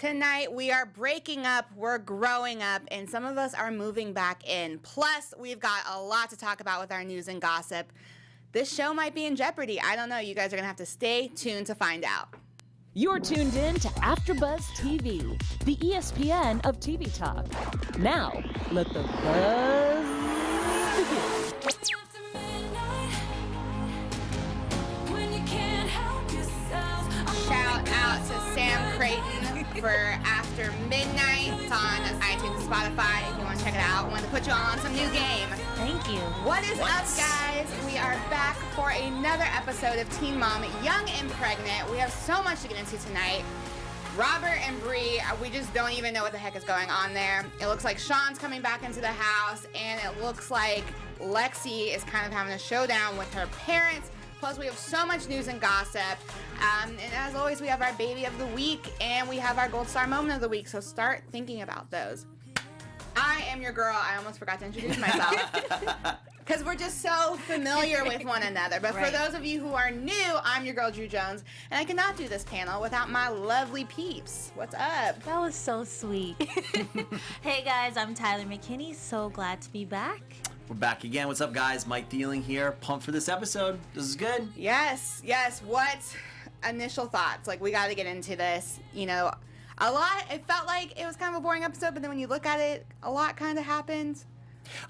Tonight we are breaking up, we're growing up, and some of us are moving back in. Plus, we've got a lot to talk about with our news and gossip. This show might be in jeopardy. I don't know. You guys are going to have to stay tuned to find out. You're tuned in to AfterBuzz TV, the ESPN of TV talk. Now, let the buzz begin. Shout out to Sam Creighton for After Midnight. It's on iTunes and Spotify if you want to check it out. Wanted to put you on some new game. Thank you. What is up, guys? We are back for another episode of Teen Mom, Young and Pregnant. We have so much to get into tonight. Robert and Bree, we just don't even know what the heck is going on there. It looks like Sean's coming back into the house, and it looks like Lexi is kind of having a showdown with her parents. Plus, we have so much news and gossip. And as always, we have our baby of the week, and we have our gold star moment of the week. So start thinking about those. I am your girl. I almost forgot to introduce myself. Because we're just so familiar with one another. But for those of you who are new, I'm your girl, Drew Jones. And I cannot do this panel without my lovely peeps. What's up? That was so sweet. Hey, guys. I'm Tyler McKinney. So glad to be back. We're back again. What's up, guys? Mike Thieling here. Pumped for this episode. This is good. Yes. What initial thoughts? Like, we got to get into this. You know, a lot. It felt like it was kind of a boring episode, but then when you look at it, a lot kind of happened.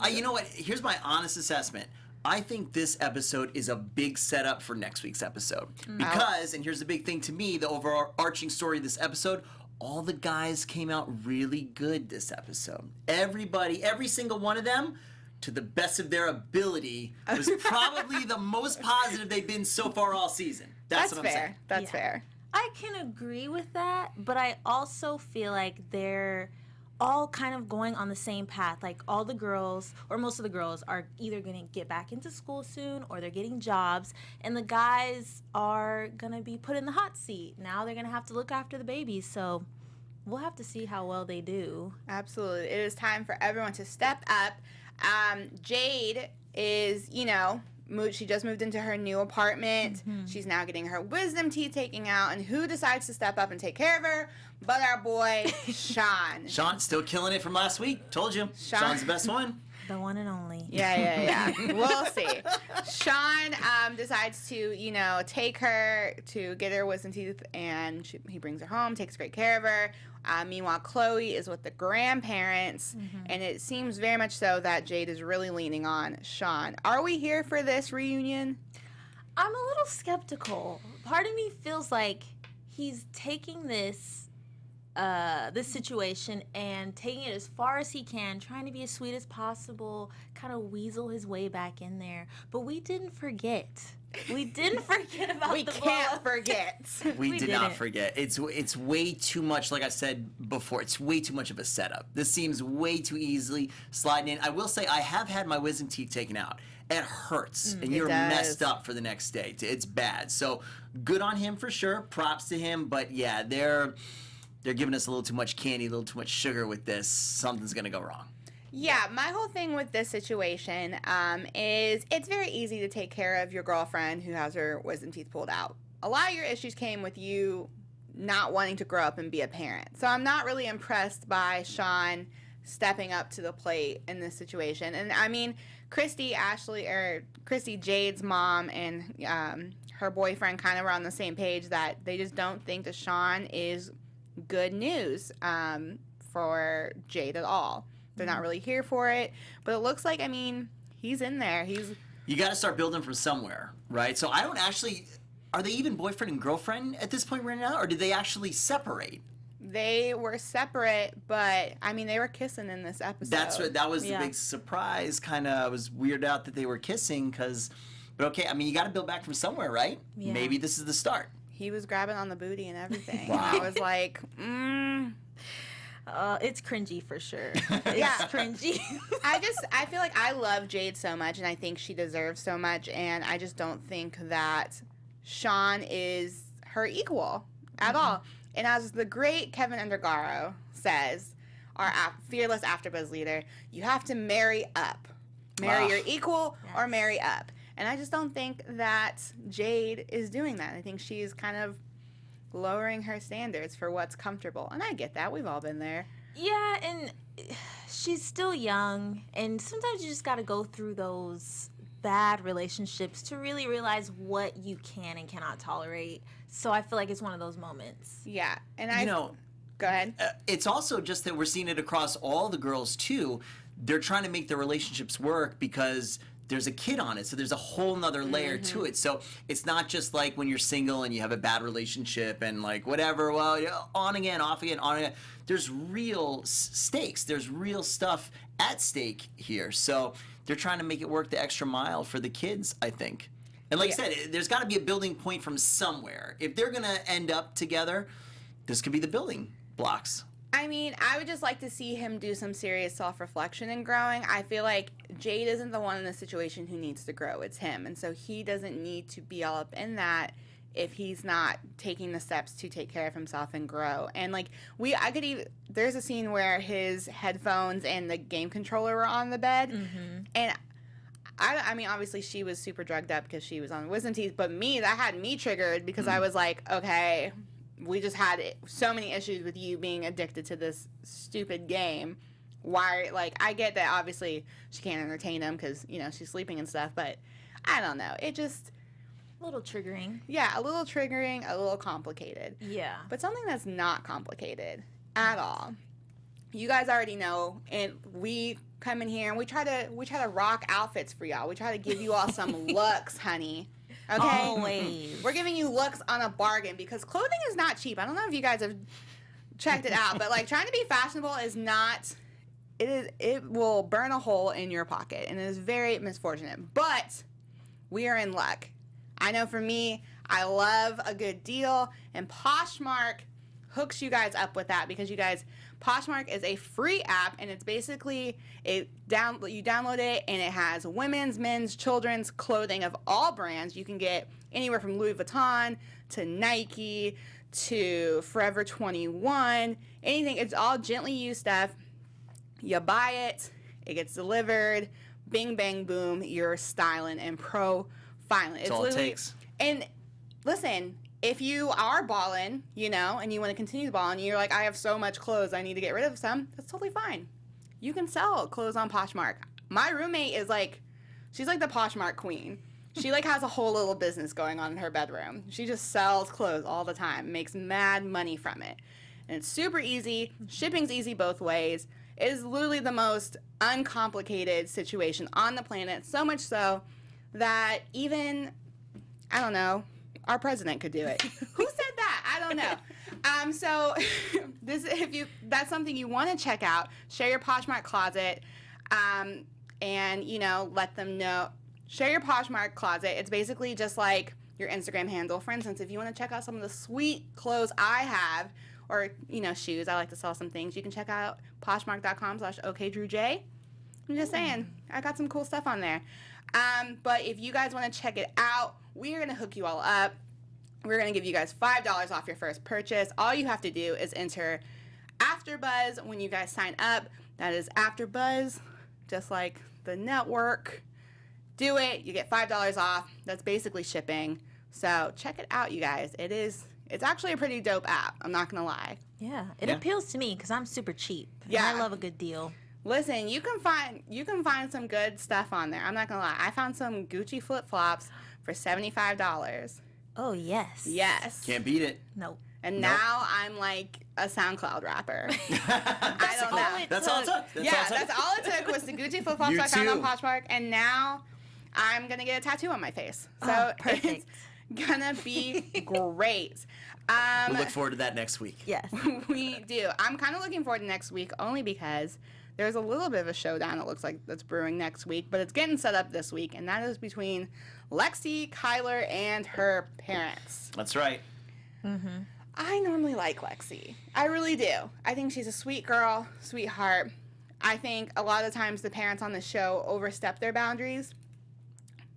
You know what? Here's my honest assessment. I think this episode is a big setup for next week's episode. Because, and here's the big thing to me, the overarching story of this episode, all the guys came out really good this episode. Everybody, every single one of them, to the best of their ability, was probably the most positive they've been so far all season. That's what I'm saying. That's fair. I can agree with that, but I also feel like they're all kind of going on the same path. Like, all the girls, or most of the girls, are either going to get back into school soon or they're getting jobs, and the guys are going to be put in the hot seat. Now they're going to have to look after the babies, so we'll have to see how well they do. Absolutely. It is time for everyone to step up. Jade is, she just moved into her new apartment. Mm-hmm. She's now getting her wisdom teeth taken out. And who decides to step up and take care of her but our boy, Sean. Sean, still killing it from last week. Told you. Sean's the best one. The one and only. Yeah. We'll see. Sean decides to, take her to get her wisdom teeth, and he brings her home, takes great care of her. Meanwhile, Chloe is with the grandparents, and it seems very much so that Jade is really leaning on Sean. Are we here for this reunion? I'm a little skeptical. Part of me feels like he's taking this situation and taking it as far as he can, trying to be as sweet as possible, kind of weasel his way back in there. But we didn't forget. We didn't forget about we can't forget. We did not forget. It's way too much, like I said before, it's way too much of a setup. This seems way too easily sliding in. I will say I have had my wisdom teeth taken out. It hurts, and you're messed up for the next day. It's bad. So good on him for sure. Props to him. But yeah, they're giving us a little too much candy, a little too much sugar with this. Something's going to go wrong. Yeah, my whole thing with this situation is it's very easy to take care of your girlfriend who has her wisdom teeth pulled out. A lot of your issues came with you not wanting to grow up and be a parent. So I'm not really impressed by Sean stepping up to the plate in this situation. And I mean, Christy, Jade's mom, and her boyfriend kind of were on the same page that they just don't think that Sean is good news for Jade at all. They're not really here for it, but it looks like, he's in there. You got to start building from somewhere, right? So I don't actually, are they even boyfriend and girlfriend at this point right now, or did they actually separate? They were separate, but they were kissing in this episode. That was the big surprise. Kind of was weirded out that they were kissing but okay, you got to build back from somewhere, right? Yeah. Maybe this is the start. He was grabbing on the booty and everything. Wow. I was like, it's cringy for sure. It's cringy. I feel like I love Jade so much, and I think she deserves so much, and I just don't think that Sean is her equal at all. And as the great Keven Undergaro says, our fearless AfterBuzz leader, you have to marry up. Marry your equal or marry up. And I just don't think that Jade is doing that. I think she's kind of lowering her standards for what's comfortable. And I get that. We've all been there. Yeah, and she's still young, and sometimes you just got to go through those bad relationships to really realize what you can and cannot tolerate. So I feel like it's one of those moments. Yeah. And go ahead. It's also just that we're seeing it across all the girls too. They're trying to make their relationships work because there's a kid on it, so there's a whole nother layer to it. So it's not just like when you're single and you have a bad relationship and like whatever, well, on again, off again, on again. There's real stakes. There's real stuff at stake here. So they're trying to make it work the extra mile for the kids, I think. And like I said, there's got to be a building point from somewhere. If they're going to end up together, this could be the building blocks. I mean, I would just like to see him do some serious self-reflection and growing. I feel like Jade isn't the one in the situation who needs to grow. It's him. And so he doesn't need to be all up in that if he's not taking the steps to take care of himself and grow. And like there's a scene where his headphones and the game controller were on the bed. And I mean, obviously she was super drugged up because she was on wisdom teeth, but that had me triggered because I was like, okay, we just had so many issues with you being addicted to this stupid game. Why, like, I get that obviously she can't entertain him because, she's sleeping and stuff, but I don't know. It just... A little triggering. Yeah, a little triggering, a little complicated. Yeah. But something that's not complicated at all. You guys already know, and we come in here and we try to rock outfits for y'all. We try to give you all some looks, honey. Okay? Always. We're giving you looks on a bargain because clothing is not cheap. I don't know if you guys have checked it out, but like trying to be fashionable is not, it will burn a hole in your pocket and it is very misfortunate. But we are in luck. I know for me, I love a good deal, and Poshmark hooks you guys up with that because you guys, Poshmark is a free app, and it's basically you download it, and it has women's, men's, children's clothing of all brands. You can get anywhere from Louis Vuitton to Nike to Forever 21, anything. It's all gently used stuff. You buy it, it gets delivered, bing, bang, boom, you're styling and profiling. That's all it takes. And listen, if you are balling, and you want to continue balling, you're like, I have so much clothes, I need to get rid of some, that's totally fine. You can sell clothes on Poshmark. My roommate is like, she's like the Poshmark queen. She like has a whole little business going on in her bedroom. She just sells clothes all the time, makes mad money from it. And it's super easy. Shipping's easy both ways. It is literally the most uncomplicated situation on the planet, so much so that even, I don't know, our president could do it. Who said that? I don't know. So that's something you want to check out, share your Poshmark closet, and let them know. Share your Poshmark closet. It's basically just like your Instagram handle. For instance, if you want to check out some of the sweet clothes I have, or shoes, I like to sell some things, you can check out poshmark.com/okdrewj. I'm just saying, I got some cool stuff on there. But if you guys want to check it out, we're going to hook you all up. We're going to give you guys $5 off your first purchase. All you have to do is enter AfterBuzz when you guys sign up. That is AfterBuzz, just like the network. Do it. You get $5 off. That's basically shipping. So check it out, you guys. It's actually a pretty dope app. I'm not going to lie. Yeah. It appeals to me because I'm super cheap. Yeah. And I love a good deal. Listen, you can find some good stuff on there. I'm not gonna lie. I found some Gucci flip-flops for $75. Oh, yes. Yes. Can't beat it. Nope. And now I'm like a SoundCloud rapper. I don't know. That's all it took. That's all it took was the Gucci flip-flops I found on Poshmark, and now I'm gonna get a tattoo on my face. So perfect. It's gonna be great. We'll look forward to that next week. Yes. We do. I'm kind of looking forward to next week only because there's a little bit of a showdown, it looks like, that's brewing next week, but it's getting set up this week, and that is between Lexi, Kyler, and her parents. That's right. Mm-hmm. I normally like Lexi. I really do. I think she's a sweet girl, sweetheart. I think a lot of times the parents on the show overstep their boundaries.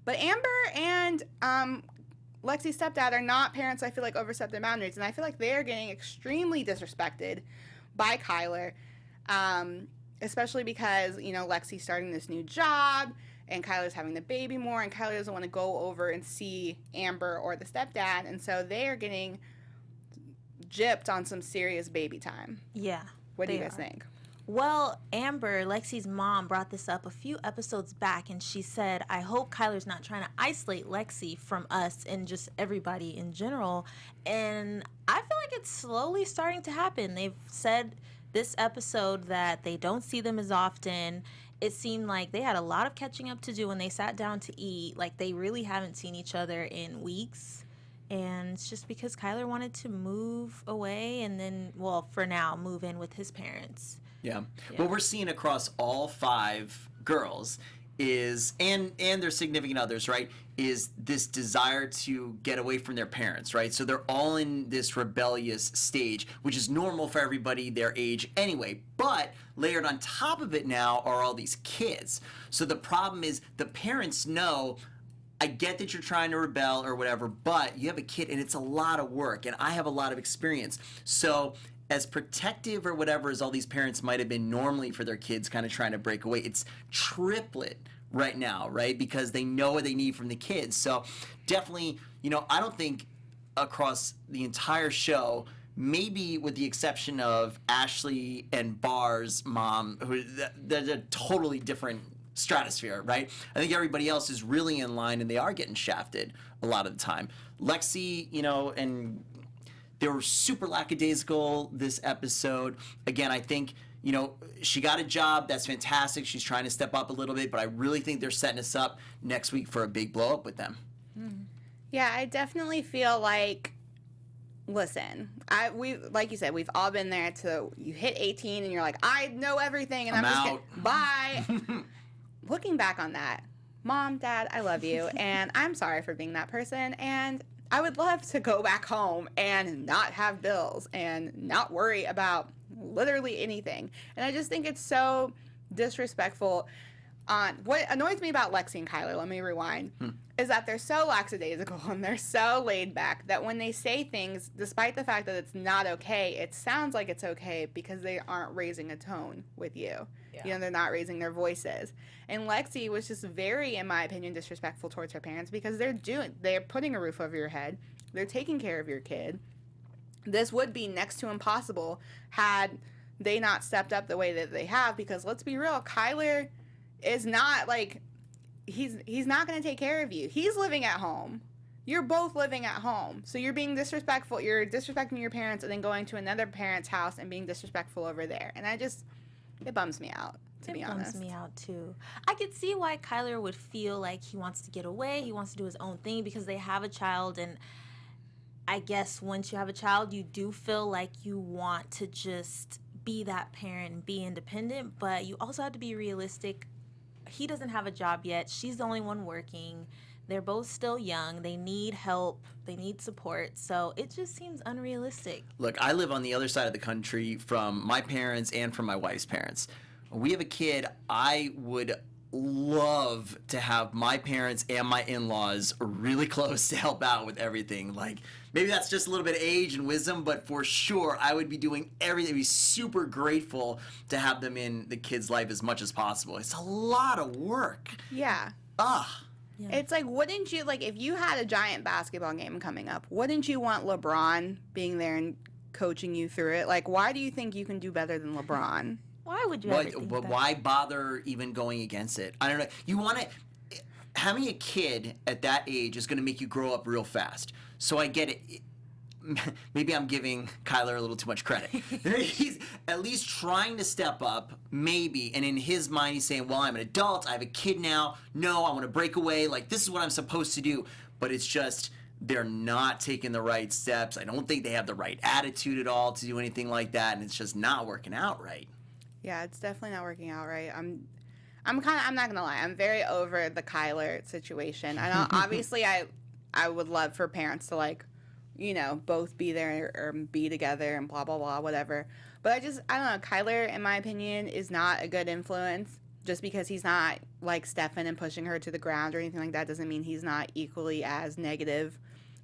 But Amber and Lexi's stepdad are not parents I feel like overstep their boundaries, and I feel like they are getting extremely disrespected by Kyler. Especially because, Lexi's starting this new job and Kyler's having the baby more, and Kyler doesn't want to go over and see Amber or the stepdad, and so they are getting gypped on some serious baby time. Yeah. What do you they guys are. think? Well, Amber, Lexi's mom, brought this up a few episodes back, and she said, I hope Kyler's not trying to isolate Lexi from us and just everybody in general. And I feel like it's slowly starting to happen. They've said this episode that they don't see them as often. It seemed like they had a lot of catching up to do when they sat down to eat. Like, they really haven't seen each other in weeks. And it's just because Kyler wanted to move away and then, well, for now, move in with his parents. Yeah. What we're seeing across all 5 girls is, and their significant others, right, is this desire to get away from their parents, right? So they're all in this rebellious stage, which is normal for everybody their age anyway. But layered on top of it now are all these kids. So the problem is the parents know, I get that you're trying to rebel or whatever, but you have a kid and it's a lot of work, and I have a lot of experience. So as protective or whatever as all these parents might have been normally for their kids kind of trying to break away, it's triplet right now, right? Because they know what they need from the kids. So definitely, I don't think across the entire show, maybe with the exception of Ashley and Bar's mom, who they're a totally different stratosphere, right? I think everybody else is really in line and they are getting shafted a lot of the time. Lexi, and they were super lackadaisical this episode. Again, I think, she got a job. That's fantastic. She's trying to step up a little bit, but I really think they're setting us up next week for a big blow up with them. Yeah, I definitely feel like, listen, like you said, we've all been there to, you hit 18 and you're like, I know everything and I'm just out. Bye. Looking back on that, Mom, Dad, I love you, and I'm sorry for being that person, and I would love to go back home and not have bills and not worry about literally anything. And I just think it's so disrespectful. What annoys me about Lexi and Kyler, let me rewind, is that they're so lackadaisical and they're so laid back that when they say things, despite the fact that it's not okay, it sounds like it's okay because they aren't raising a tone with you. Yeah. They're not raising their voices. And Lexi was just very, in my opinion, disrespectful towards her parents because they're putting a roof over your head. They're taking care of your kid. This would be next to impossible had they not stepped up the way that they have, because let's be real, Kyler is not like, he's not going to take care of you. He's living at home. You're both living at home. So you're being disrespectful. You're disrespecting your parents and then going to another parent's house and being disrespectful over there. And it bums me out, to be honest. It bums me out, too. I could see why Kyler would feel like he wants to get away. He wants to do his own thing because they have a child. And I guess once you have a child, you do feel like you want to just be that parent and be independent. But you also have to be realistic. He doesn't have a job yet. She's the only one working. They're both still young. They need help. They need support. So it just seems unrealistic. Look, I live on the other side of the country from my parents and from my wife's parents. When we have a kid, I would love to have my parents and my in-laws really close to help out with everything. Like, maybe that's just a little bit of age and wisdom, but for sure, I would be doing everything. I'd be super grateful to have them in the kid's life as much as possible. It's a lot of work. Yeah. Yeah. It's like, wouldn't you, like, if you had a giant basketball game coming up, wouldn't you want LeBron being there and coaching you through it? Like, why do you think you can do better than LeBron? Why would you ever think But that? why bother even going against it? I don't know. You want to... Having a kid at that age is going to make you grow up real fast. So I get it. Maybe I'm giving Kyler a little too much credit. He's at least trying to step up, maybe, and in his mind he's saying, well, I'm an adult, I have a kid now, no, I want to break away, like, this is what I'm supposed to do. But it's just, they're not taking the right steps. I don't think they have the right attitude at all to do anything like that, and it's just not working out right. Yeah, it's definitely not working out right. I'm not gonna lie, I'm very over the Kyler situation. I know, obviously, I would love for parents to, like, both be there or be together and blah, blah, blah, whatever. But I don't know, Kyler, in my opinion, is not a good influence. Just because he's not like Stefan and pushing her to the ground or anything like that doesn't mean he's not equally as negative.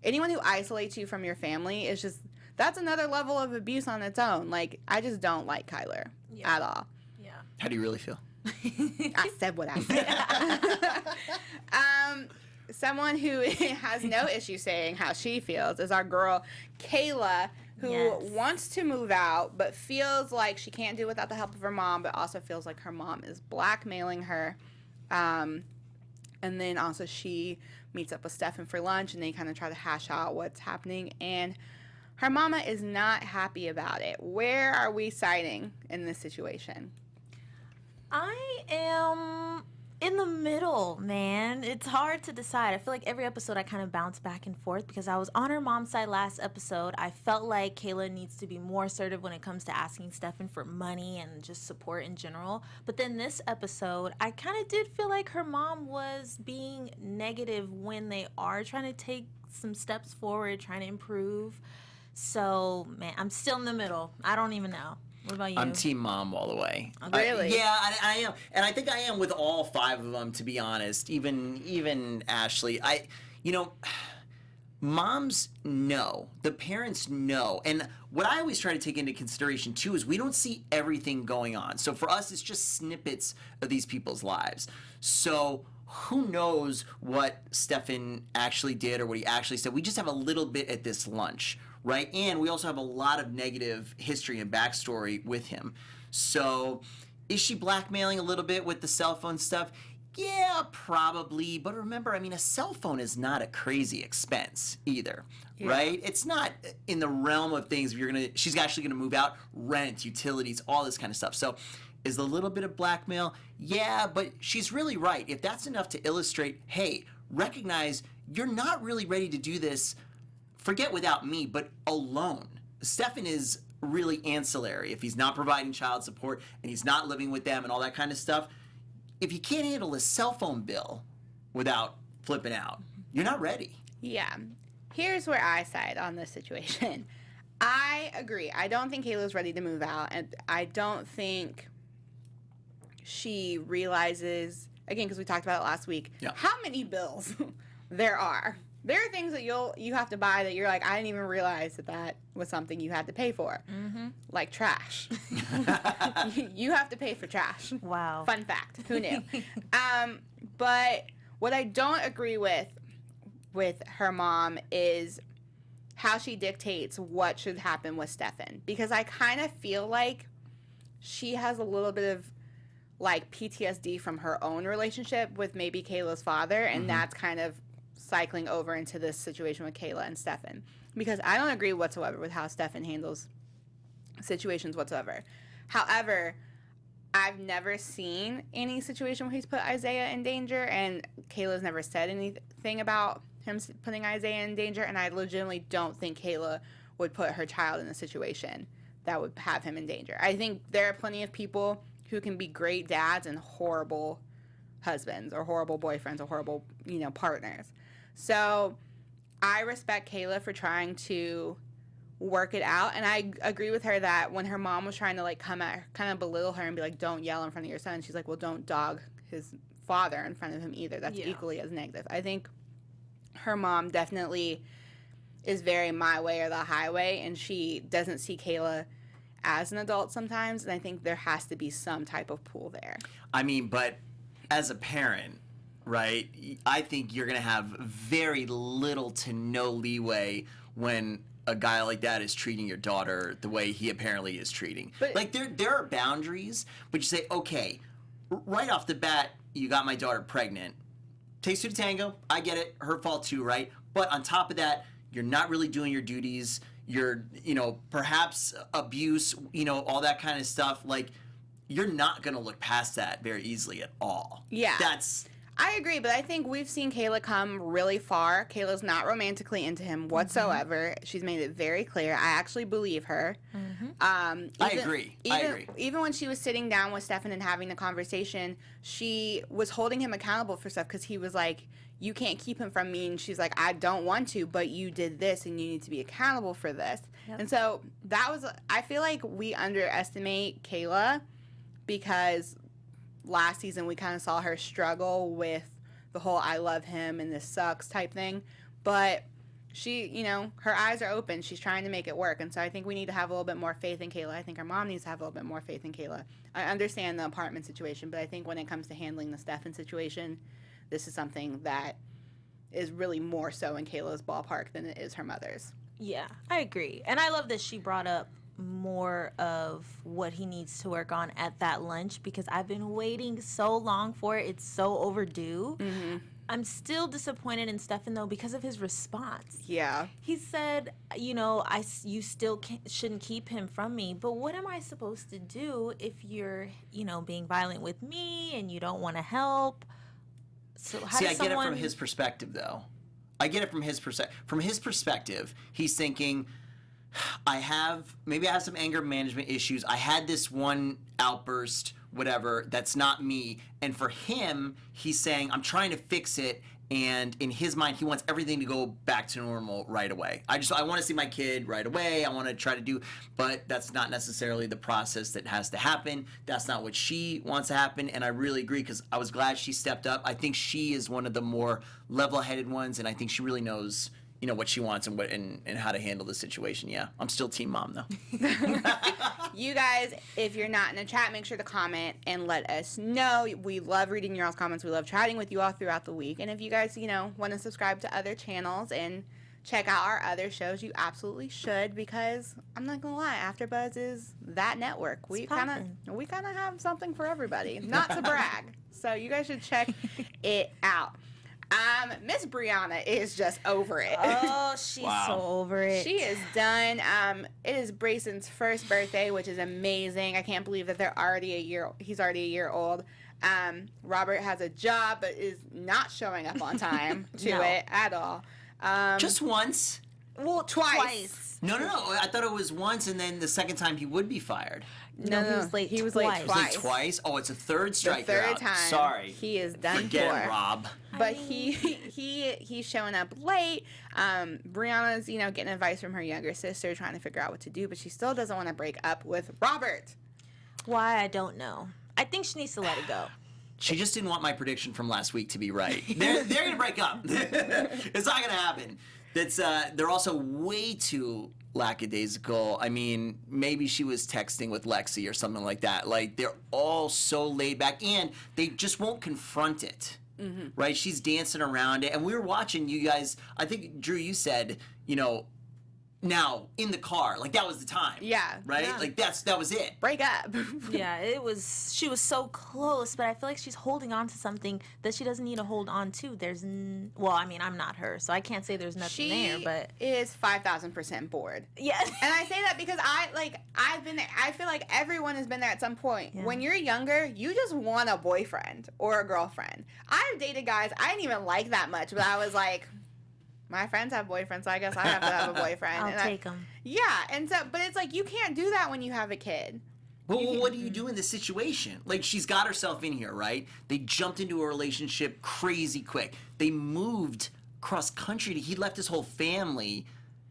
Anyone who isolates you from your family is just, that's another level of abuse on its own. Like, I just don't like Kyler at all. Yeah. How do you really feel? I said what I said. Someone who has no issue saying how she feels is our girl Kayla, who Yes. wants to move out but feels like she can't do it without the help of her mom, but also feels like her mom is blackmailing her. And then also she meets up with Stefan for lunch, and they kind of try to hash out what's happening, and her mama is not happy about it. Where are we siding in this situation? I am in the middle, man. It's hard to decide. I feel like every episode I kind of bounce back and forth because I was on her mom's side last episode. I felt like Kayla needs to be more assertive when it comes to asking Stefan for money and just support in general. But then this episode, I kind of did feel like her mom was being negative when they are trying to take some steps forward, trying to improve. So, man, I'm still in the middle. I don't even know. What about you? I'm team mom all the way. Really? Yeah, I am, and I think I am with all 5 of them. To be honest, even Ashley. Moms know, the parents know, and what I always try to take into consideration too is we don't see everything going on. So for us, it's just snippets of these people's lives. So who knows what Stefan actually did or what he actually said? We just have a little bit at this lunch. Right? And we also have a lot of negative history and backstory with him. So is she blackmailing a little bit with the cell phone stuff? Yeah, probably. But remember, a cell phone is not a crazy expense either, right? It's not in the realm of things she's actually gonna move out, rent, utilities, all this kind of stuff. So is a little bit of blackmail? Yeah, but she's really right. If that's enough to illustrate, hey, recognize you're not really ready to do this, forget without me, but alone. Stefan is really ancillary. If he's not providing child support and he's not living with them and all that kind of stuff, if you can't handle a cell phone bill without flipping out, you're not ready. Yeah. Here's where I side on this situation. I agree. I don't think Kayla's ready to move out, and I don't think she realizes, again, because we talked about it last week, how many bills there are. There are things that you have to buy that you're like, I didn't even realize that was something you had to pay for. Mm-hmm. Like trash. You have to pay for trash. Wow. Fun fact. Who knew? But what I don't agree with her mom is how she dictates what should happen with Stefan. Because I kind of feel like she has a little bit of like PTSD from her own relationship with maybe Kayla's father, and that's kind of cycling over into this situation with Kayla and Stefan, because I don't agree whatsoever with how Stefan handles situations whatsoever. However, I've never seen any situation where he's put Isaiah in danger, and Kayla's never said anything about him putting Isaiah in danger, and I legitimately don't think Kayla would put her child in a situation that would have him in danger. I think there are plenty of people who can be great dads and horrible husbands or horrible boyfriends or horrible, partners. So I respect Kayla for trying to work it out, and I agree with her that when her mom was trying to like come at her, kind of belittle her and be like, don't yell in front of your son, she's like, well, don't dog his father in front of him either. That's equally as negative. I think her mom definitely is very my way or the highway, and she doesn't see Kayla as an adult sometimes, and I think there has to be some type of pull there. But as a parent, right, I think you're going to have very little to no leeway when a guy like that is treating your daughter the way he apparently is treating. But, like, there are boundaries, but you say, okay, right off the bat, you got my daughter pregnant. Takes two to tango. I get it. Her fault too, right? But on top of that, you're not really doing your duties. You're, perhaps abuse, all that kind of stuff. Like, you're not going to look past that very easily at all. Yeah. I agree, but I think we've seen Kayla come really far. Kayla's not romantically into him whatsoever. Mm-hmm. She's made it very clear. I actually believe her. Mm-hmm. I agree. Even when she was sitting down with Stefan and having the conversation, she was holding him accountable for stuff because he was like, you can't keep him from me. And she's like, I don't want to, but you did this and you need to be accountable for this. Yep. And so I feel like we underestimate Kayla because last season we kind of saw her struggle with the whole I love him and this sucks type thing. But she, her eyes are open. She's trying to make it work. And so I think we need to have a little bit more faith in Kayla. I think her mom needs to have a little bit more faith in Kayla. I understand the apartment situation, but I think when it comes to handling the Stefan situation, this is something that is really more so in Kayla's ballpark than it is her mother's. Yeah, I agree. And I love that she brought up more of what he needs to work on at that lunch because I've been waiting so long for it. It's so overdue. I'm still disappointed in Stefan, though, because of his response. Yeah. He said, you still shouldn't keep him from me, but what am I supposed to do if you're, being violent with me and you don't want to help? So how See, I get it from his perspective, though. I get it from his perspective. From his perspective, he's thinking, maybe I have some anger management issues. I had this one outburst, whatever, that's not me. And for him, he's saying, I'm trying to fix it. And in his mind, he wants everything to go back to normal right away. I want to see my kid right away. I want to try to but that's not necessarily the process that has to happen. That's not what she wants to happen. And I really agree because I was glad she stepped up. I think she is one of the more level-headed ones, and I think she really knows, what she wants and how to handle the situation. Yeah, I'm still team mom, though. You guys, if you're not in the chat, make sure to comment and let us know. We love reading your all's comments. We love chatting with you all throughout the week. And if you guys, want to subscribe to other channels and check out our other shows, you absolutely should because I'm not going to lie, AfterBuzz is that network. We kind of have something for everybody. Not to brag. So you guys should check it out. Miss Briana is just over it. Oh, she's so over it. She is done. It is Brayson's first birthday, which is amazing. I can't believe that he's already a year old. Robert has a job, but is not showing up on time to it at all. Just once. Well, twice. No. I thought it was once, and then the second time he would be fired. No, he was late. He was late twice. Twice? Oh, it's a third strike. The third time. Sorry. He is done Forget for. it, Rob. But he's showing up late. Brianna's, getting advice from her younger sister, trying to figure out what to do, but she still doesn't want to break up with Robert. Why, I don't know. I think she needs to let it go. She just didn't want my prediction from last week to be right. They're going to break up. It's not going to happen. They're also way too lackadaisical. I mean, maybe she was texting with Lexi or something like that. Like, they're all so laid back, and they just won't confront it. Right? She's dancing around it. And we were watching you guys, I think, Drew, you said, now in the car, like that was the time. Yeah. Right? Yeah. Like that was it. Break up. Yeah, she was so close, but I feel like she's holding on to something that she doesn't need to hold on to. I'm not her, so I can't say there's nothing there, but she is 5,000% bored. Yeah. And I say that because I've been there. I feel like everyone has been there at some point. Yeah. When you're younger, you just want a boyfriend or a girlfriend. I've dated guys I didn't even like that much, but I was like, my friends have boyfriends, so I guess I have to have a boyfriend. I'll take them. Yeah, and so, but it's like, you can't do that when you have a kid. Well, what do you do in this situation? Like, she's got herself in here, right? They jumped into a relationship crazy quick. They moved cross country. He left his whole family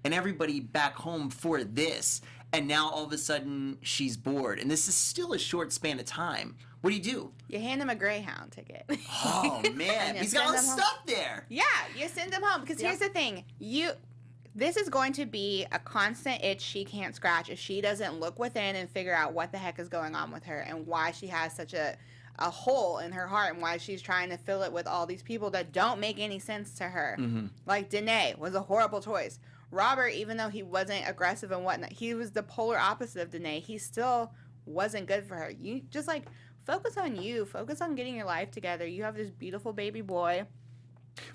and everybody back home for this. And now all of a sudden she's bored. And this is still a short span of time. What do you do? You hand him a Greyhound ticket. Oh, man. He's got all this stuff there. Yeah, you send him home. Because here's the thing. This is going to be a constant itch she can't scratch if she doesn't look within and figure out what the heck is going on with her and why she has such a hole in her heart and why she's trying to fill it with all these people that don't make any sense to her. Like, Danae was a horrible choice. Robert, even though he wasn't aggressive and whatnot, he was the polar opposite of Danae. He still wasn't good for her. You just, focus on you. Focus on getting your life together. You have this beautiful baby boy.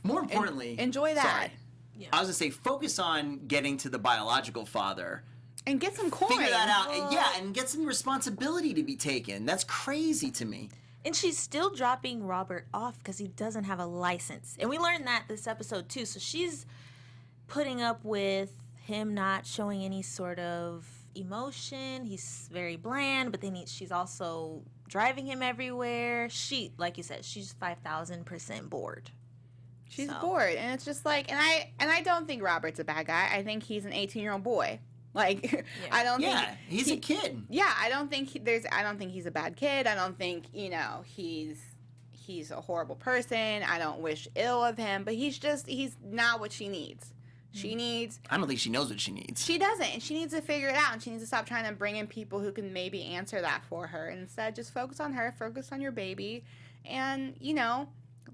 More importantly, enjoy that. Sorry. Yeah. I was going to say, focus on getting to the biological father. And get some coin. Figure that out. Yeah, and get some responsibility to be taken. That's crazy to me. And she's still dropping Robert off because he doesn't have a license. And we learned that this episode, too. So she's putting up with him not showing any sort of emotion. He's very bland, but then she's also driving him everywhere. She, like you said, she's 5,000% bored. She's bored, and it's just like, and I don't think Robert's a bad guy. I think he's an 18-year-old boy. Like, I don't think he's a kid. Yeah, I don't think he's a bad kid. I don't think he's a horrible person. I don't wish ill of him, but he's not what she needs. I don't think she knows what she needs. She doesn't, and she needs to figure it out, and she needs to stop trying to bring in people who can maybe answer that for her. And instead, just focus on her, focus on your baby, and,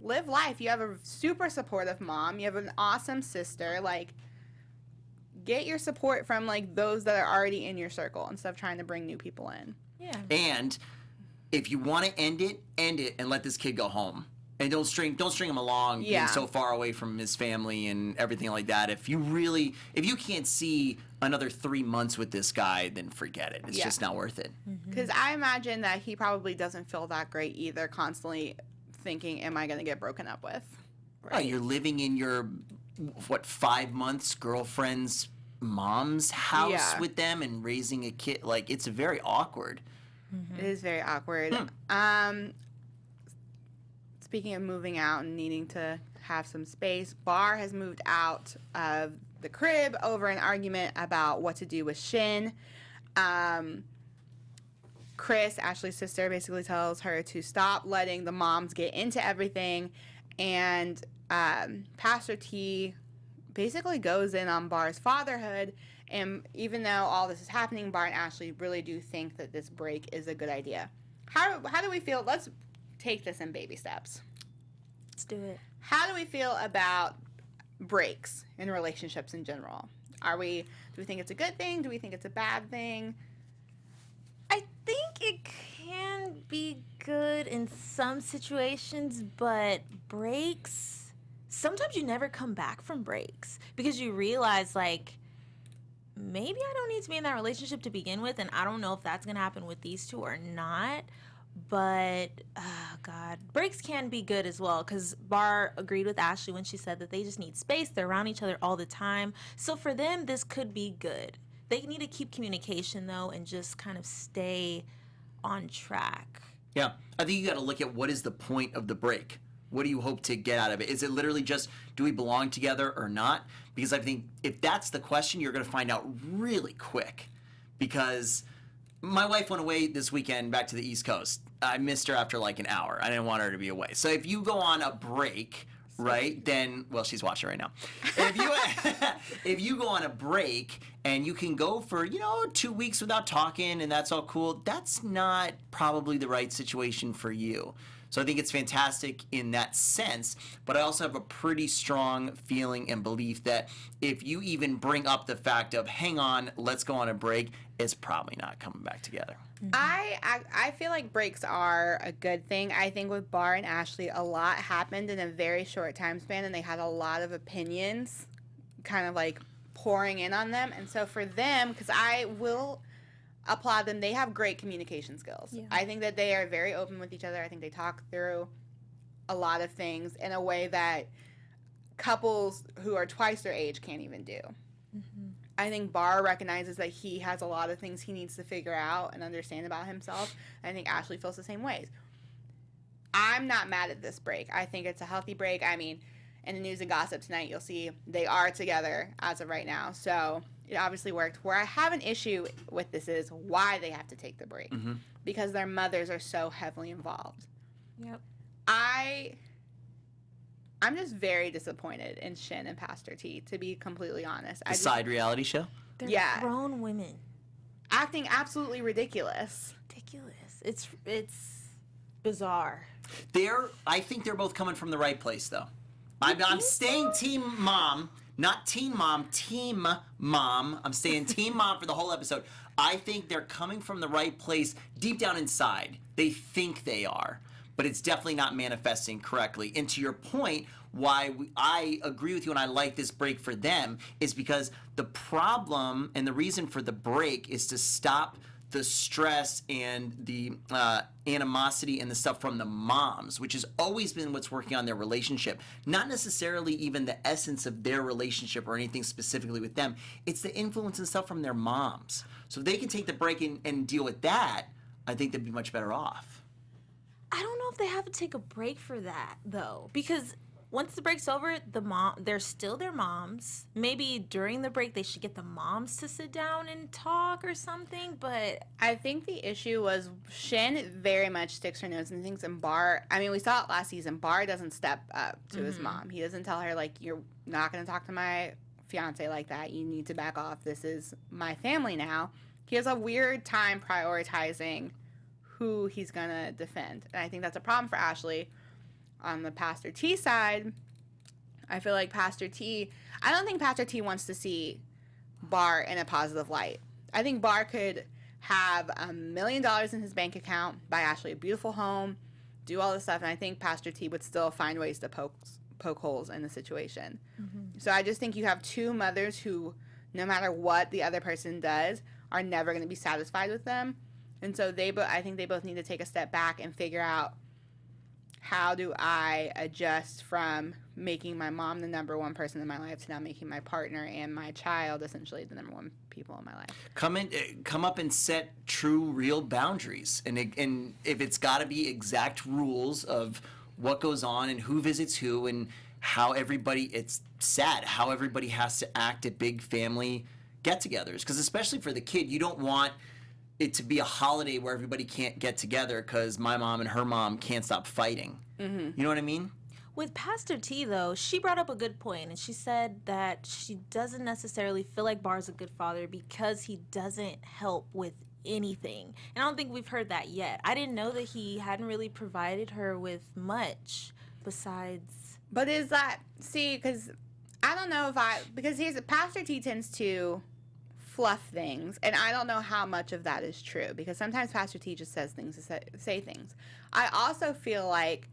live life. You have a super supportive mom. You have an awesome sister. Like, get your support from like those that are already in your circle instead of trying to bring new people in. Yeah. And if you want to end it and let this kid go home. And don't string him along being so far away from his family and everything like that. If you can't see another 3 months with this guy, then forget it. It's just not worth it. Because I imagine that he probably doesn't feel that great either, constantly thinking, am I going to get broken up with? Right. You're living in your, 5 months girlfriend's mom's house with them and raising a kid. Like, it's very awkward. It is very awkward. Speaking of moving out and needing to have some space, Bar has moved out of the crib over an argument about what to do with Shin. Chris, Ashley's sister, basically tells her to stop letting the moms get into everything. And Pastor T basically goes in on Bar's fatherhood. And even though all this is happening, Bar and Ashley really do think that this break is a good idea. How do we feel? Let's take this in baby steps. Let's do it. How do we feel about breaks in relationships in general? Do we think it's a good thing? Do we think it's a bad thing? I think it can be good in some situations, but breaks, sometimes you never come back from breaks because you realize, like, maybe I don't need to be in that relationship to begin with, and I don't know if that's going to happen with these two or not. But, oh God, breaks can be good as well because Bar agreed with Ashley when she said that they just need space. They're around each other all the time. So for them, this could be good. They need to keep communication, though, and just kind of stay on track. Yeah. I think you got to look at what is the point of the break. What do you hope to get out of it? Is it literally just, do we belong together or not? Because I think if that's the question, you're going to find out really quick. Because my wife went away this weekend back to the East Coast. I missed her after like an hour. I didn't want her to be away. So if you go on a break, right, then, well, she's watching right now. If you go on a break and you can go for, 2 weeks without talking and that's all cool, that's not probably the right situation for you. So I think it's fantastic in that sense, but I also have a pretty strong feeling and belief that if you even bring up the fact of, hang on, let's go on a break, it's probably not coming back together. I feel like breaks are a good thing. I think with Bar and Ashley, a lot happened in a very short time span, and they had a lot of opinions kind of like pouring in on them. And so for them, because I will applaud them, they have great communication skills. Yeah. I think that they are very open with each other. I think they talk through a lot of things in a way that couples who are twice their age can't even do. Mm-hmm. I think Bar recognizes that he has a lot of things he needs to figure out and understand about himself. And I think Ashley feels the same ways. I'm not mad at this break. I think it's a healthy break. I mean, in the news and gossip tonight, you'll see they are together as of right now. So it obviously worked. Where I have an issue with this is why they have to take the break. Mm-hmm. Because their mothers are so heavily involved. Yep. I'm just very disappointed in Shin and Pastor T, to be completely honest. The side reality show? They're grown women. Acting absolutely ridiculous. It's bizarre. I think they're both coming from the right place, though. I'm staying team mom, not teen mom, team mom. I'm staying team mom for the whole episode. I think they're coming from the right place deep down inside. They think they are, but it's definitely not manifesting correctly. And to your point, why I agree with you and I like this break for them is because the problem and the reason for the break is to stop the stress and the animosity and the stuff from the moms, which has always been what's working on their relationship. Not necessarily even the essence of their relationship or anything specifically with them. It's the influence and stuff from their moms. So if they can take the break and deal with that, I think they'd be much better off. I don't know if they have to take a break for that, though, because once the break's over, they're still their moms. Maybe during the break, they should get the moms to sit down and talk or something, but I think the issue was Shin very much sticks her nose in things, and Bar, I mean, we saw it last season, Bar doesn't step up to his mom. He doesn't tell her, like, you're not going to talk to my fiance like that. You need to back off. This is my family now. He has a weird time prioritizing who he's going to defend, and I think that's a problem for Ashley. On the Pastor T side, I feel like Pastor T, I don't think Pastor T wants to see Bar in a positive light. I think Bar could have $1 million in his bank account, buy Ashley a beautiful home, do all this stuff, and I think Pastor T would still find ways to poke holes in the situation. So I just think you have two mothers who, no matter what the other person does, are never going to be satisfied with them. And so I think they both need to take a step back and figure out, how do I adjust from making my mom the number one person in my life to now making my partner and my child essentially the number one people in my life. Come up and set true, real boundaries. And if it's got to be exact rules of what goes on and who visits who and how everybody, it's sad how everybody has to act at big family get-togethers. Because especially for the kid, you don't want it to be a holiday where everybody can't get together because my mom and her mom can't stop fighting. You know what I mean? With Pastor T, though, she brought up a good point, and she said that she doesn't necessarily feel like Bar's a good father because he doesn't help with anything. And I don't think we've heard that yet. I didn't know that he hadn't really provided her with much besides... But is that... See, because I don't know because Pastor T tends to fluff things, and I don't know how much of that is true, because sometimes Pastor T just says things to say things. I also feel like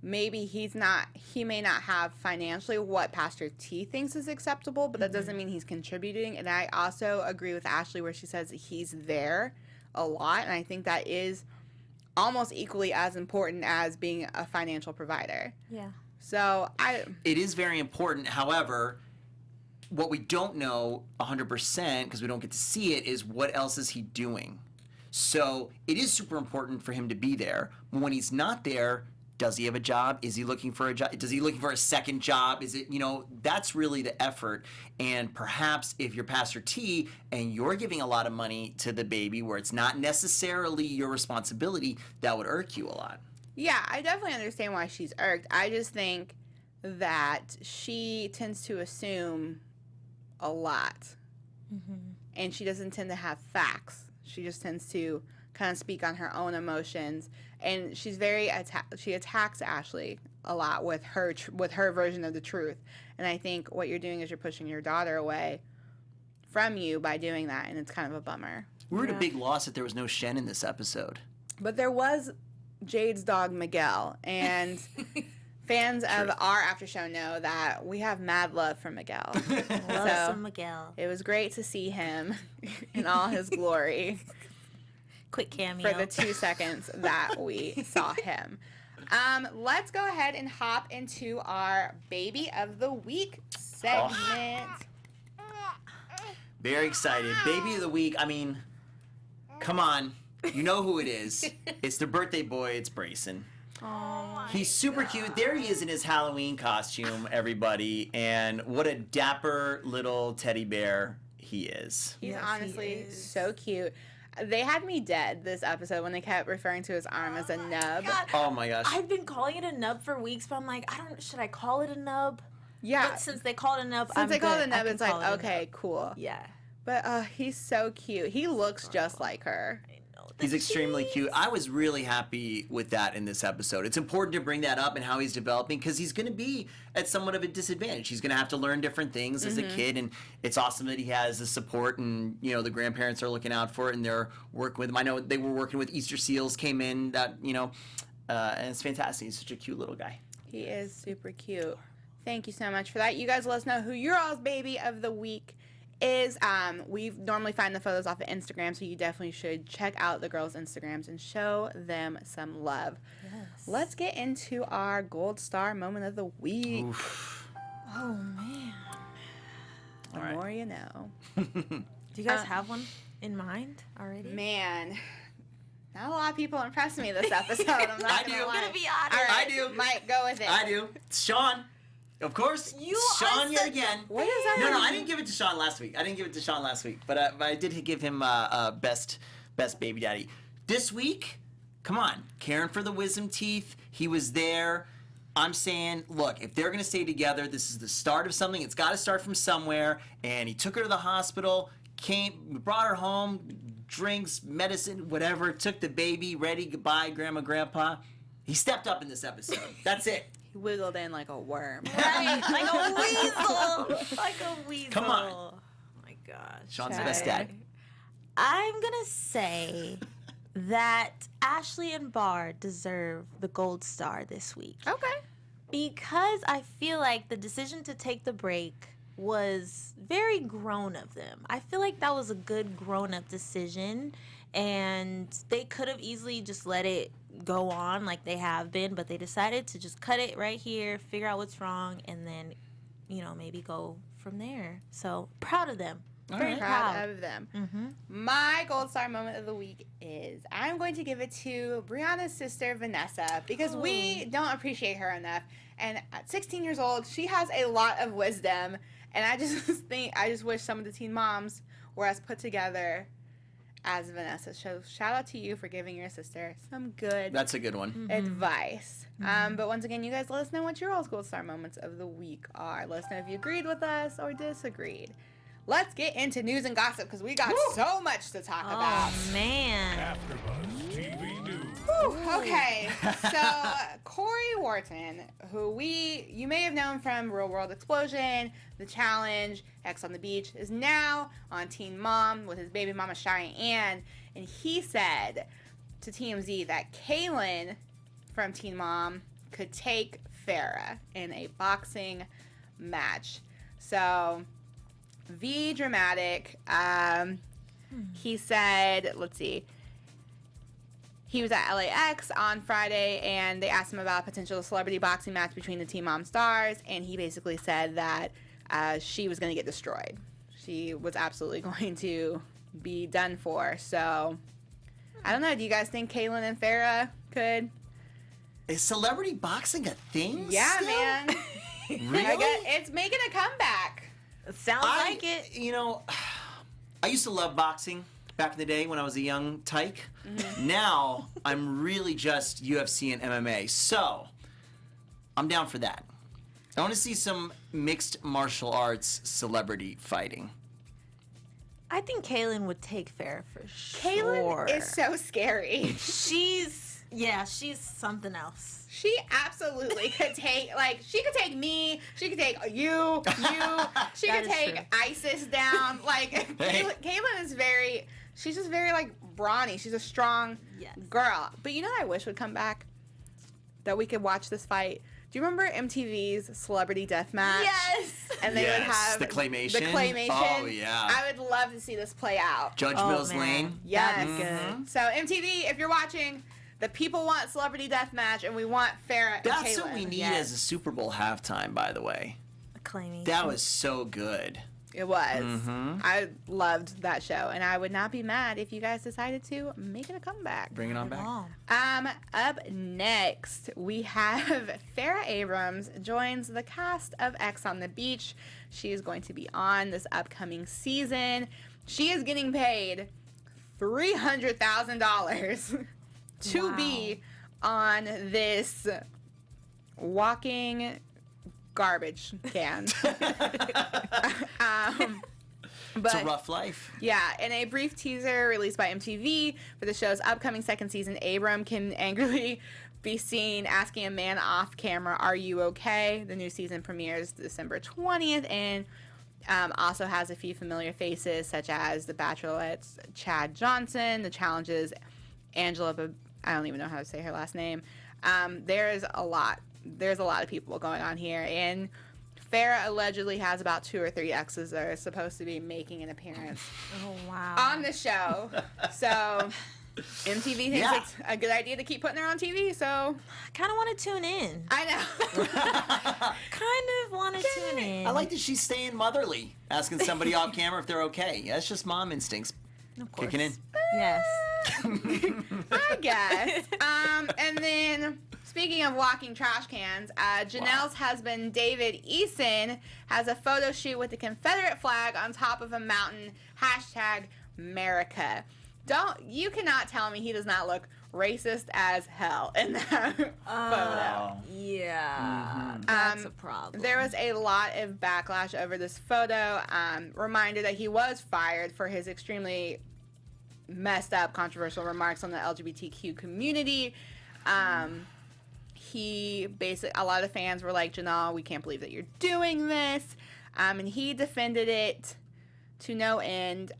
maybe he may not have financially what Pastor T thinks is acceptable, but that doesn't mean he's contributing. And I also agree with Ashley where she says that he's there a lot, and I think that is almost equally as important as being a financial provider. Yeah. So It is very important. However, what we don't know 100%, because we don't get to see it, is what else is he doing. So it is super important for him to be there. But when he's not there, does he have a job? Is he looking for a job? Does he looking for a second job? Is it, that's really the effort. And perhaps if you're Pastor T and you're giving a lot of money to the baby where it's not necessarily your responsibility, that would irk you a lot. Yeah, I definitely understand why she's irked. I just think that she tends to assume a lot. And she doesn't tend to have facts. She just tends to kind of speak on her own emotions, and she's she attacks Ashley a lot with her version of the truth. And I think what you're doing is you're pushing your daughter away from you by doing that, and it's kind of a bummer. We were at a big loss that there was no Shen in this episode. But there was Jade's dog Miguel, and fans of our after show know that we have mad love for Miguel. Love some Miguel. It was great to see him in all his glory. Quick cameo. For the 2 seconds that we saw him. Let's go ahead and hop into our Baby of the Week segment. Very excited. Baby of the Week, I mean, come on. You know who it is. It's the birthday boy. It's Brayson. Oh, he's super cute. There he is in his Halloween costume, everybody. And what a dapper little teddy bear he is. He's honestly so cute. They had me dead this episode when they kept referring to his arm as a nub. Oh my gosh. I've been calling it a nub for weeks, but I'm like, should I call it a nub? Yeah. But since they called it a nub, it's like, okay, cool. Yeah. But he's so cute. He looks just like her. He's extremely cute. I was really happy with that in this episode. It's important to bring that up and how he's developing, because he's going to be at somewhat of a disadvantage. He's going to have to learn different things as a kid, and it's awesome that he has the support, and the grandparents are looking out for it and they're working with him. I know they were working with Easter seals, came in, that and it's fantastic. He's such a cute little guy. He is super cute. Thank you so much for that. You guys let us know who your all's Baby of the Week is. We normally find the photos off of Instagram, so you definitely should check out the girls' Instagrams and show them some love. Yes. Let's get into our gold star moment of the week. Oof. Oh, man. The All right. more you know. Do you guys have one in mind already? Man, not a lot of people impressed me this episode. I'm not I gonna do. lie. I'm gonna be honest. All right, I do. Mike, go with it. I do. Sean. Of course. Sean yet again. What is that? No, I didn't give it to Sean last week. But I did give him best baby daddy. This week, come on, caring for the wisdom teeth. He was there. I'm saying, look, if they're going to stay together, this is the start of something. It's got to start from somewhere. And he took her to the hospital, brought her home, drinks, medicine, whatever, took the baby, ready, goodbye, grandma, grandpa. He stepped up in this episode. That's it. He wiggled in like a worm. Right, like a weasel. Like a weasel. Come on. Oh my gosh. Sean's the best dad. I'm going to say that Ashley and Barr deserve the gold star this week. Okay. Because I feel like the decision to take the break was very grown of them. I feel like that was a good grown-up decision, and they could have easily just let it go on like they have been, but they decided to just cut it right here, figure out what's wrong, and then, maybe go from there. So, proud of them. Very Proud of them. Mm-hmm. My gold star moment of the week is I'm going to give it to Brianna's sister, Vanessa, because we don't appreciate her enough. And at 16 years old, she has a lot of wisdom. And I just wish some of the teen moms were as put together as Vanessa. So shout out to you for giving your sister some good That's a good one. advice. But once again, you guys let us know what your all's gold star moments of the week are. Let us know if you agreed with us or disagreed. Let's get into news and gossip because we got so much to talk about. Oh, man. AfterBuzz TV News. Okay, so Corey Wharton, who you may have known from Real World Explosion, The Challenge, X on the Beach, is now on Teen Mom with his baby mama Cheyenne, and he said to TMZ that Kaylin from Teen Mom could take Farrah in a boxing match. So, V dramatic. He said, let's see. He was at LAX on Friday, and they asked him about a potential celebrity boxing match between the Teen Mom stars, and he basically said that she was going to get destroyed. She was absolutely going to be done for. So, I don't know. Do you guys think Kaylin and Farrah could? Is celebrity boxing a thing? Yeah, still? man. Really? It's making a comeback. Sounds like it. I used to love boxing back in the day when I was a young tyke. Now, I'm really just UFC and MMA. So, I'm down for that. I want to see some mixed martial arts celebrity fighting. I think Kaylin would take Farrah for sure. Kaylin is so scary. She's something else. She absolutely could take, she could take me, she could take you, she That could is take true. ISIS down. Hey. Kaylin is she's just very, brawny. She's a strong Yes. girl. But you know what I wish would come back? That we could watch this fight. Do you remember MTV's Celebrity Deathmatch? Yes. And they would have the claymation. The claymation. Oh, yeah. I would love to see this play out. Judge Oh, Mills man. Lane. Yes. That'd be good. So MTV, if you're watching, the people want Celebrity Deathmatch, and we want Farrah and That's Kaylin. what we need Yes. as a Super Bowl halftime, by the way. Claiming. That was so good. It was. I loved that show, and I would not be mad if you guys decided to make it a comeback. Bring it on back. Up next, we have Farrah Abraham joins the cast of X on the Beach. She is going to be on this upcoming season. She is getting paid $300,000 to be on this walking garbage can. It's a rough life. Yeah, in a brief teaser released by MTV for the show's upcoming second season, Abram can angrily be seen asking a man off camera, "Are you okay?" The new season premieres December 20th and also has a few familiar faces such as The Bachelorette's Chad Johnson, The Challenge's Angela, I don't even know how to say her last name. There's a lot of people going on here, and Farrah allegedly has about 2 or 3 exes that are supposed to be making an appearance Oh, wow. on the show. So MTV thinks Yeah. it's a good idea to keep putting her on TV, so I kind of want to tune in. I know. Kind of want to tune in. I like that she's staying motherly, asking somebody off camera if they're okay. That's just mom instincts Of course. kicking in. Yes. I guess. And then, speaking of walking trash cans, Janelle's husband, David Eason, has a photo shoot with the Confederate flag on top of a mountain. #America. You cannot tell me he does not look racist as hell in that photo. Yeah. That's a problem. There was a lot of backlash over this photo. Reminder that he was fired for his extremely messed up, controversial remarks on the LGBTQ community. A lot of fans were like, "Janelle, we can't believe that you're doing this," and he defended it to no end,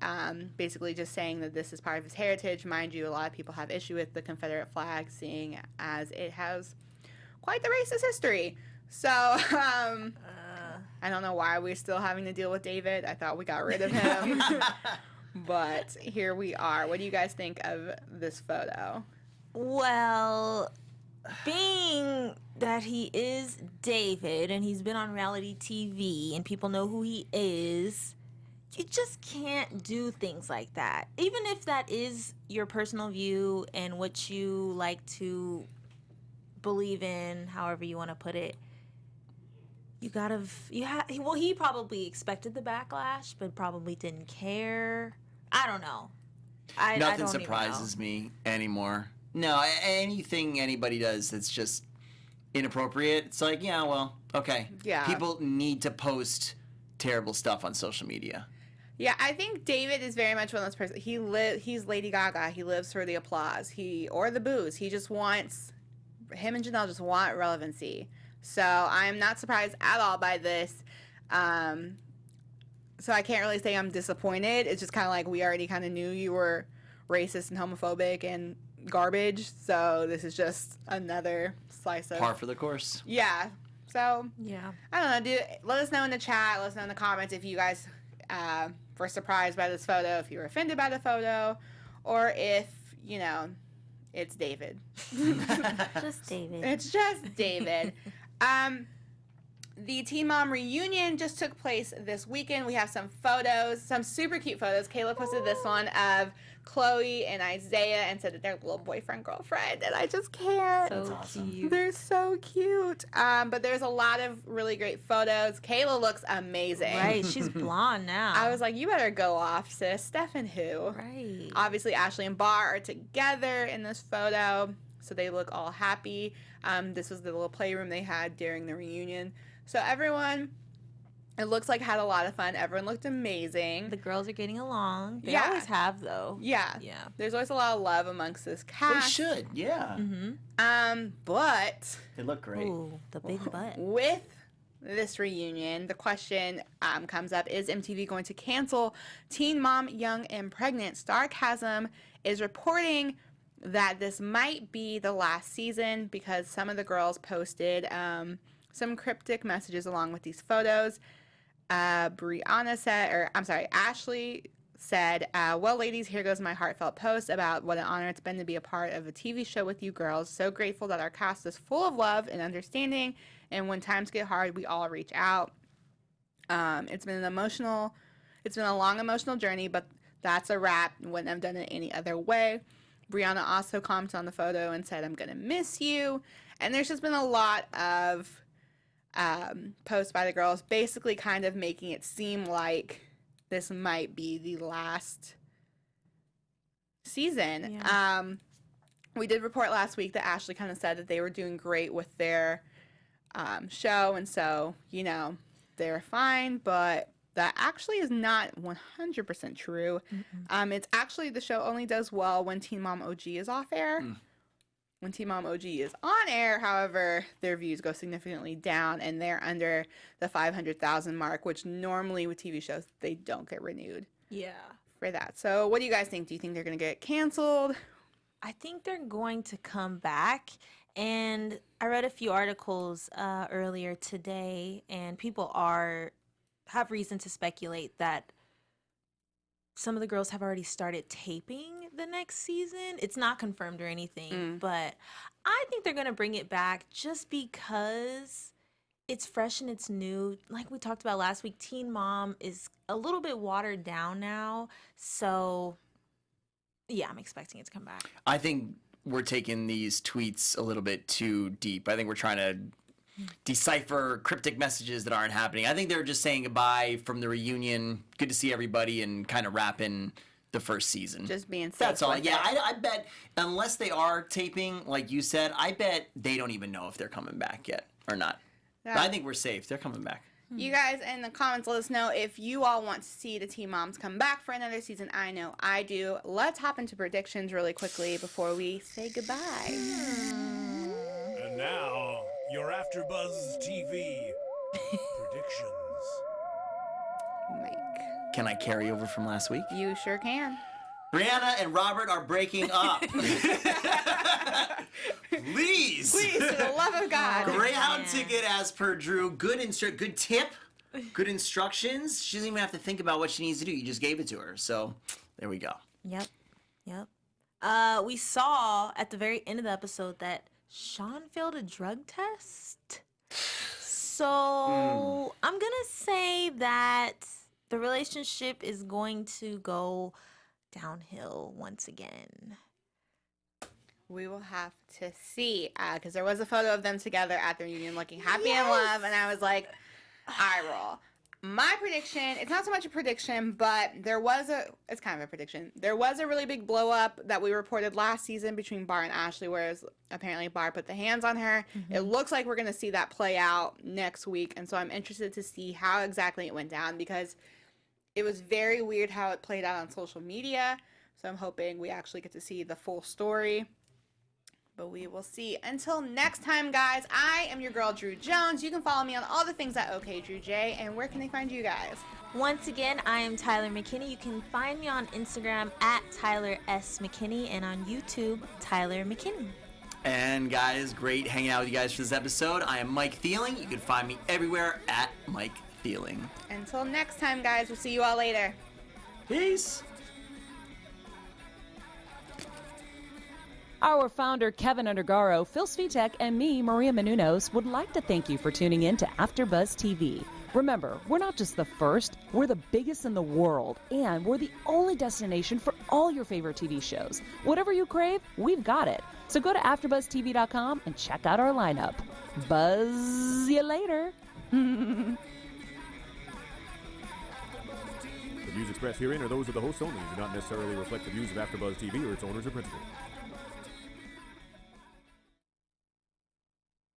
basically just saying that this is part of his heritage. Mind you, a lot of people have issue with the Confederate flag, seeing as it has quite the racist history. So, I don't know why we're still having to deal with David. I thought we got rid of him. But here we are. What do you guys think of this photo? Well, being that he is David and he's been on reality TV and people know who he is, you just can't do things like that. Even if that is your personal view and what you like to believe in, however you want to put it, he probably expected the backlash, but probably didn't care. I don't know. Nothing surprises me anymore. No, anything anybody does that's just inappropriate, it's like, yeah, well, okay. Yeah. People need to post terrible stuff on social media. Yeah, I think David is very much one of those persons. He's Lady Gaga. He lives for the applause. Or the booze. Him and Janelle just want relevancy. So I'm not surprised at all by this. So I can't really say I'm disappointed. It's just kind of like we already kind of knew you were racist and homophobic and garbage. So this is just another slice of Par for the course. Yeah. So Yeah. I don't know. Let us know in the chat. Let us know in the comments if you guys were surprised by this photo, if you were offended by the photo, or if, it's David. Just David. It's just David. The Teen Mom reunion just took place this weekend. We have some photos, some super cute photos. Kayla posted this one of Chloe and Isaiah and said that they're little boyfriend, girlfriend, and I just can't. So awesome. cute. They're so cute. But there's a lot of really great photos. Kayla looks amazing. Right, she's blonde now. I was like, you better go off, sis. Stefan who? Right. Obviously, Ashley and Bar are together in this photo, so they look all happy. This was the little playroom they had during the reunion. So everyone, it looks like, had a lot of fun. Everyone looked amazing. The girls are getting along. They Yeah. always have, though. Yeah. Yeah. There's always a lot of love amongst this They cast. should, yeah. But They look great. Ooh, the big butt. with this reunion, the question comes up, is MTV going to cancel Teen Mom Young and Pregnant? Starcasm is reporting that this might be the last season because some of the girls posted some cryptic messages along with these photos. Ashley said, well, ladies, here goes my heartfelt post about what an honor it's been to be a part of a TV show with you girls. So grateful that our cast is full of love and understanding, and when times get hard, we all reach out. It's been a long emotional journey, but that's a wrap. Wouldn't have done it any other way. Briana also commented on the photo and said, I'm gonna miss you. And there's just been a lot of posts by the girls basically kind of making it seem like this might be the last season. Yeah. We did report last week that Ashley kind of said that they were doing great with their show, and so, they're fine, but that actually is not 100% true. It's actually, the show only does well when Teen Mom OG is off air. When Teen Mom OG is on air, however, their views go significantly down, and they're under the 500,000 mark, which normally with TV shows, they don't get renewed Yeah. for that. So what do you guys think? Do you think they're going to get canceled? I think they're going to come back. And I read a few articles earlier today, and people have reason to speculate that some of the girls have already started taping the next season. It's not confirmed or anything, but I think they're going to bring it back just because it's fresh and it's new. Like we talked about last week, Teen Mom is a little bit watered down now. So, yeah, I'm expecting it to come back. I think we're taking these tweets a little bit too deep. I think we're trying to decipher cryptic messages that aren't happening. I think they're just saying goodbye from the reunion. Good to see everybody, and kind of wrapping the first season. Just being safe. That's all. with Yeah, it. I bet unless they are taping, like you said, I bet they don't even know if they're coming back yet or not. Yeah. But I think we're safe. They're coming back. You guys in the comments, let us know if you all want to see the Teen Moms come back for another season. I know I do. Let's hop into predictions really quickly before we say goodbye. And now, your AfterBuzz TV predictions. Mike. Can I carry over from last week? You sure can. Briana and Robert are breaking up. Please. Please, for the love of God. Greyhound ticket as per Drew. Good tip. Good instructions. She doesn't even have to think about what she needs to do. You just gave it to her. So there we go. Yep. We saw at the very end of the episode that Sean failed a drug test. So I'm going to say that the relationship is going to go downhill once again. We will have to see, because there was a photo of them together at the reunion looking happy in love, and I was like, eye roll. My prediction, it's not so much a prediction, but it's kind of a prediction. There was a really big blow up that we reported last season between Bar and Ashley, whereas apparently Bar put the hands on her. It looks like we're going to see that play out next week, and so I'm interested to see how exactly it went down, because it was very weird how it played out on social media, so I'm hoping we actually get to see the full story. But we will see. Until next time, guys, I am your girl, Drew Jones. You can follow me on all the things at OKDrewJ. And where can they find you guys? Once again, I am Tyler McKinney. You can find me on Instagram at Tyler S. McKinney and on YouTube, Tyler McKinney. And guys, great hanging out with you guys for this episode. I am Mike Thieling. You can find me everywhere at Mike Thieling. Until next time, guys, we'll see you all later. Peace. Our founder, Keven Undergaro, Phil Svitek, and me, Maria Menounos, would like to thank you for tuning in to AfterBuzz TV. Remember, we're not just the first, we're the biggest in the world, and we're the only destination for all your favorite TV shows. Whatever you crave, we've got it. So go to AfterBuzzTV.com and check out our lineup. Buzz you later. The views expressed herein are those of the hosts only and do not necessarily reflect the views of AfterBuzz TV or its owners or principals.